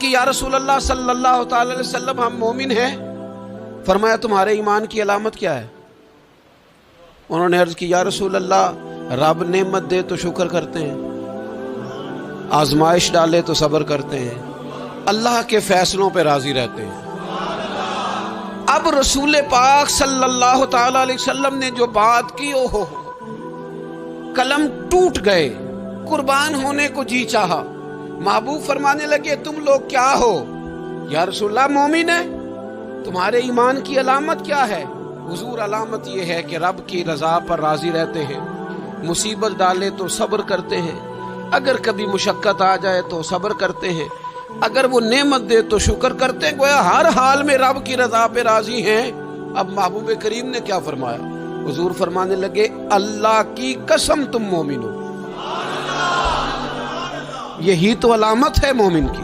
کہ یا رسول اللہ صلی اللہ تعالی علیہ وسلم ہم مومن ہیں. فرمایا تمہارے ایمان کی علامت کیا ہے؟ انہوں نے عرض کی یا رسول اللہ رب نعمت دے تو شکر کرتے ہیں، آزمائش ڈالے تو صبر کرتے ہیں، اللہ کے فیصلوں پہ راضی رہتے ہیں. اب رسول پاک صلی اللہ تعالی علیہ وسلم نے جو بات کی اوہو قلم ٹوٹ گئے، قربان ہونے کو جی چاہا. محبوب فرمانے لگے تم لوگ کیا ہو؟ یا رسول اللہ مومن ہے. تمہارے ایمان کی علامت کیا ہے؟ حضور علامت یہ ہے کہ رب کی رضا پر راضی رہتے ہیں، مصیبت ڈالے تو صبر کرتے ہیں، اگر کبھی مشقت آ جائے تو صبر کرتے ہیں، اگر وہ نعمت دے تو شکر کرتے ہیں. گویا ہر حال میں رب کی رضا پہ راضی ہیں. اب محبوب کریم نے کیا فرمایا؟ حضور فرمانے لگے اللہ کی قسم تم مومن ہو. یہی تو علامت ہے مومن کی.